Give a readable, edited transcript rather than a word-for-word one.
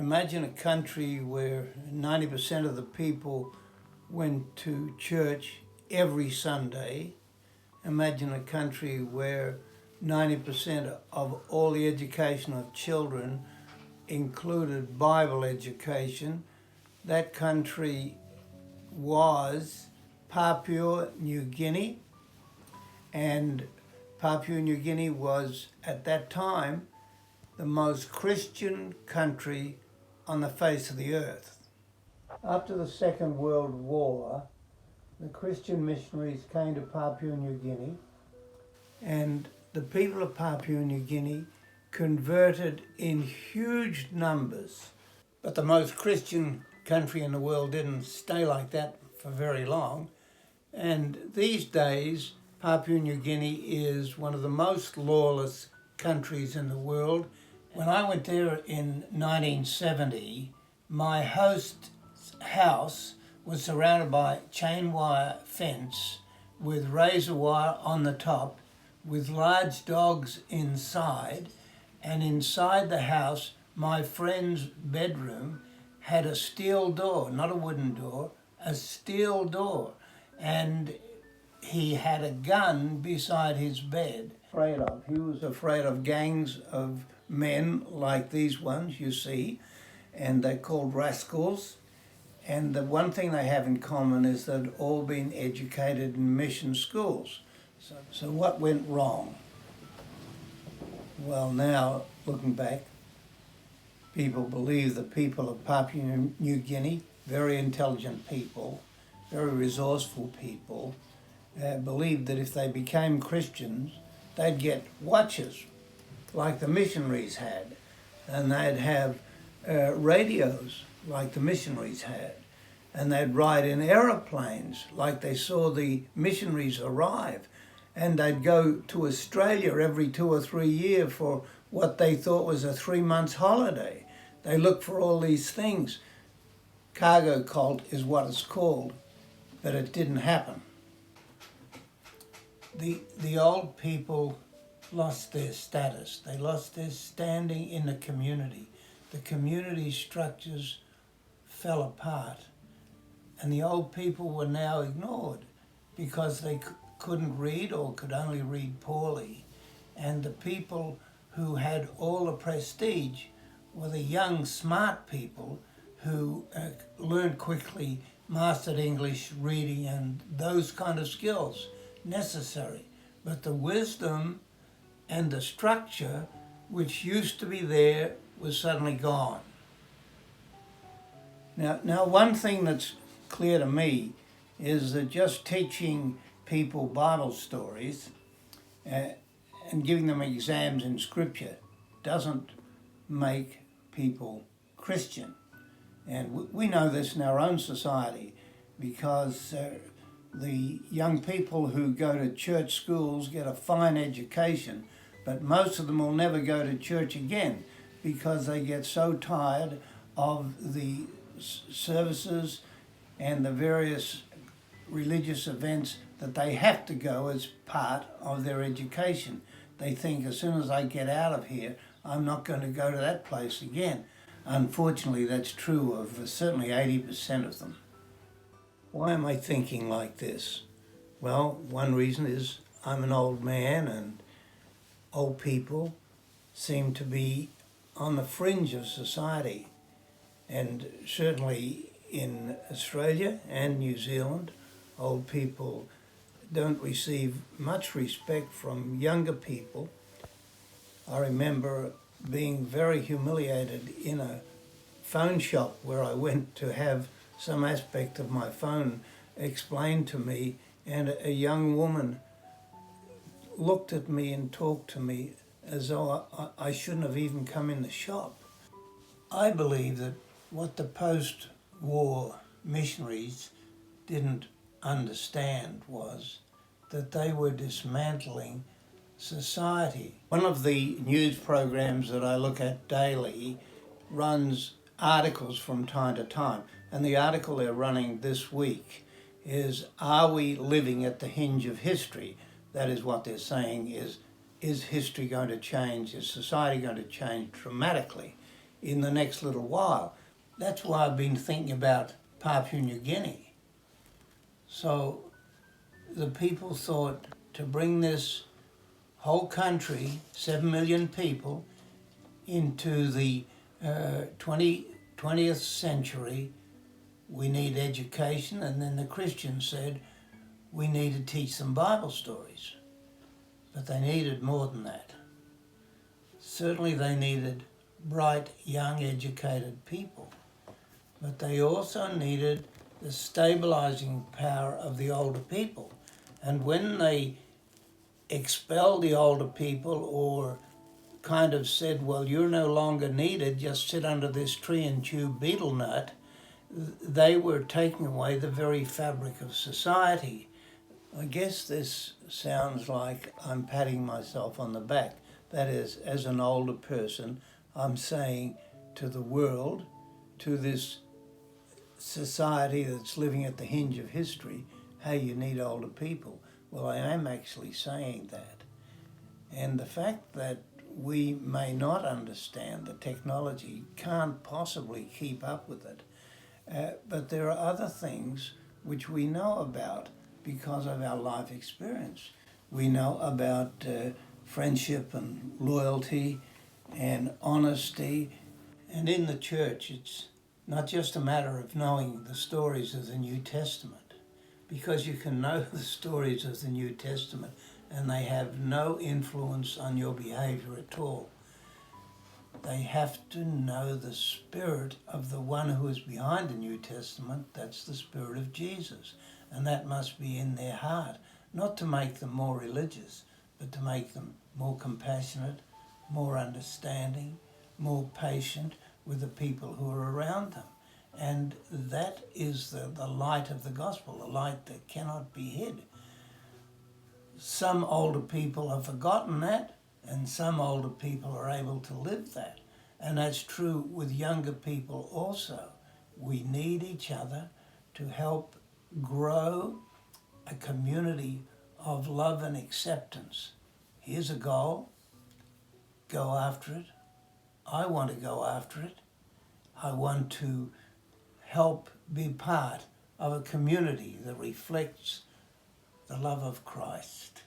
Imagine a country where 90% of the people went to church every Sunday. Imagine a country where 90% of all the education of children included Bible education. That country was Papua New Guinea, and Papua New Guinea was at that time the most Christian country on the face of the earth. After the Second World War, the Christian missionaries came to Papua New Guinea, and the people of Papua New Guinea converted in huge numbers. But the most Christian country in the world didn't stay like that for very long. And these days, Papua New Guinea is one of the most lawless countries in the world. When I went there in 1970, my host's house was surrounded by chain wire fence with razor wire on the top, with large dogs inside, and inside the house, my friend's bedroom had a steel door, not a wooden door, a steel door, and he had a gun beside his bed. He was afraid of gangs of men like these ones you see, and they're called rascals. And the one thing they have in common is they'd all been educated in mission schools. So what went wrong? Well, now, looking back, people believe the people of Papua New Guinea, very intelligent people, very resourceful people, believed that if they became Christians, they'd get watches like the missionaries had, and they'd have radios like the missionaries had, and they'd ride in aeroplanes like they saw the missionaries arrive, and they'd go to Australia every 2 or 3 years for what they thought was a 3 months holiday. They looked for all these things. Cargo cult is what it's called, but it didn't happen. The old people lost their status. They lost their standing in the community. The community structures fell apart, and the old people were now ignored because they couldn't read or could only read poorly. And the people who had all the prestige were the young, smart people who learned quickly, mastered English, reading, and those kind of skills necessary. But the wisdom and the structure which used to be there was suddenly gone. Now one thing that's clear to me is that just teaching people Bible stories and giving them exams in Scripture doesn't make people Christian. And we know this in our own society because the young people who go to church schools get a fine education, but most of them will never go to church again because they get so tired of the services and the various religious events that they have to go as part of their education. They think, as soon as I get out of here, I'm not going to go to that place again. Unfortunately, that's true of certainly 80% of them. Why am I thinking like this? Well, one reason is I'm an old man, and old people seem to be on the fringe of society. And certainly in Australia and New Zealand, old people don't receive much respect from younger people. I remember being very humiliated in a phone shop where I went to have some aspect of my phone explained to me, and a young woman looked at me and talked to me as though I shouldn't have even come in the shop. I believe that what the post-war missionaries didn't understand was that they were dismantling society. One of the news programs that I look at daily runs articles from time to time, and the article they're running this week is, are we living at the hinge of history? That is what they're saying is history going to change? Is society going to change dramatically in the next little while. That's why I've been thinking about Papua New Guinea. So the people thought to bring this whole country, 7 million people, into the 20th century, we need education. And then the Christians said, we need to teach them Bible stories. But they needed more than that. Certainly they needed bright, young, educated people. But they also needed the stabilizing power of the older people. And when they expelled the older people or kind of said, well, you're no longer needed, just sit under this tree and chew betel nut, they were taking away the very fabric of society. I guess this sounds like I'm patting myself on the back. That is, as an older person, I'm saying to the world, to this society that's living at the hinge of history, hey, you need older people. Well, I am actually saying that. And the fact that we may not understand the technology, can't possibly keep up with it. But there are other things which we know about because of our life experience. We know about friendship and loyalty and honesty. And in the church, it's not just a matter of knowing the stories of the New Testament, because you can know the stories of the New Testament and they have no influence on your behavior at all. They have to know the spirit of the one who is behind the New Testament. That's the spirit of Jesus. And that must be in their heart, not to make them more religious, but to make them more compassionate, more understanding, more patient with the people who are around them. And that is the light of the gospel, the light that cannot be hid. Some older people have forgotten that, and some older people are able to live that. And that's true with younger people also. We need each other to help grow a community of love and acceptance. Here's a goal. Go after it. I want to go after it. I want to help be part of a community that reflects the love of Christ.